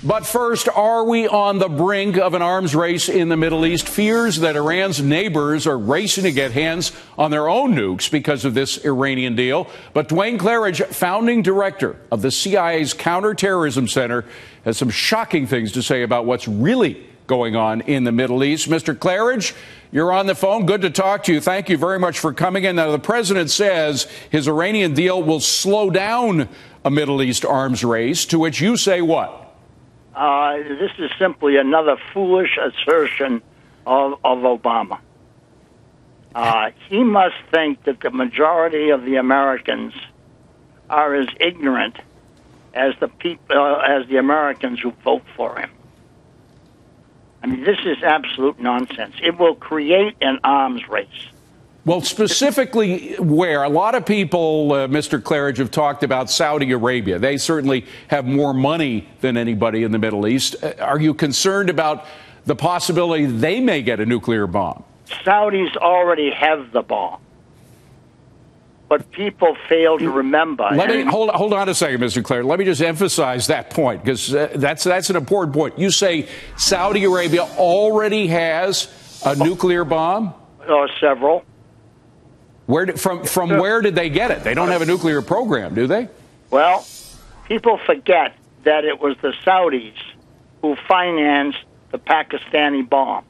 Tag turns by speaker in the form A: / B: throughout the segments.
A: But first, are we on the brink of an arms race in the Middle East? Fears that Iran's neighbors are racing to get hands on their own nukes because of this Iranian deal. But Duane Clarridge, founding director of the CIA's Counterterrorism Center, has some shocking things to say about what's really going on in the Middle East. Mr. Clarridge, you're on the phone. Good to talk to you. Thank you very much for coming in. Now, the president says his Iranian deal will slow down a Middle East arms race, to which you say what?
B: This is simply another foolish assertion of Obama. He must think that the majority of the Americans are as ignorant as the Americans who vote for him. I mean, this is absolute nonsense. It will create an arms race.
A: Well, specifically where? A lot of people, Mr. Clarridge, have talked about Saudi Arabia. They certainly have more money than anybody in the Middle East. Are you concerned about the possibility they may get a nuclear bomb?
B: Saudis already have the bomb. But people fail to remember.
A: Hold on a second, Mr. Clarridge. Let me just emphasize that point, because that's an important point. You say Saudi Arabia already has a nuclear bomb?
B: Or several.
A: From where did they get it? They don't have a nuclear program, do they?
B: Well, people forget that it was the Saudis who financed the Pakistani bomb.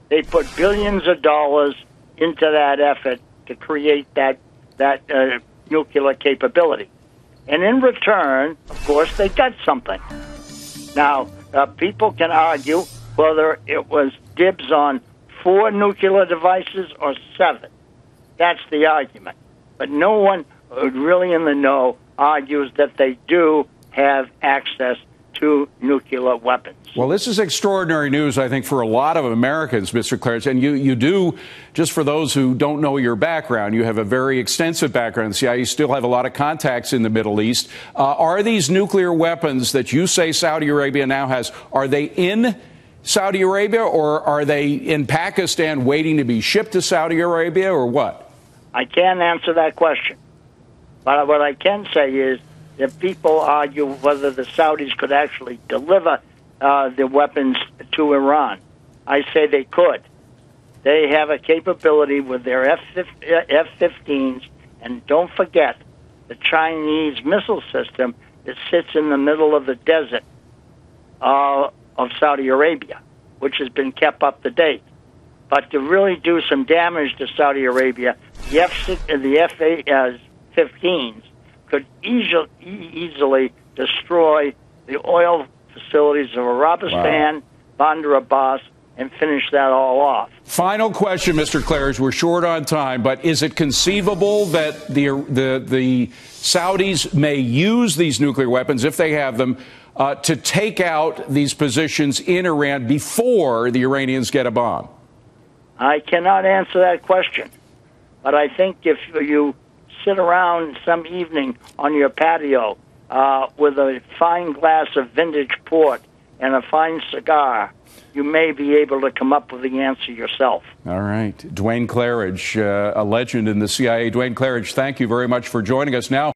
B: They put billions of dollars into that effort to create that nuclear capability. And in return, of course, they got something. Now, people can argue whether it was dibs on 4 nuclear devices or 7. That's the argument. But no one really in the know argues that they do have access to nuclear weapons.
A: Well, this is extraordinary news, I think, for a lot of Americans, Mr. Clarridge. And you do, just for those who don't know your background, you have a very extensive background in the CIA. You still have a lot of contacts in the Middle East. Are these nuclear weapons that you say Saudi Arabia now has, are they in Saudi Arabia, or are they in Pakistan waiting to be shipped to Saudi Arabia, or what?
B: I can't answer that question. But what I can say is, if people argue whether the Saudis could actually deliver the weapons to Iran, I say they could. They have a capability with their F-15s, and don't forget the Chinese missile system that sits in the middle of the desert of Saudi Arabia, which has been kept up to date. But to really do some damage to Saudi Arabia, the F-15s could easily destroy the oil facilities of Arabistan, Bandar Abbas, and finish that all off.
A: Final question, Mr. Clarridge. We're short on time, but is it conceivable that the Saudis may use these nuclear weapons, if they have them, to take out these positions in Iran before the Iranians get a bomb?
B: I cannot answer that question. But I think if you sit around some evening on your patio with a fine glass of vintage port and a fine cigar, you may be able to come up with the answer yourself. All
A: right. Duane Clarridge, a legend in the CIA. Duane Clarridge, thank you very much for joining us now.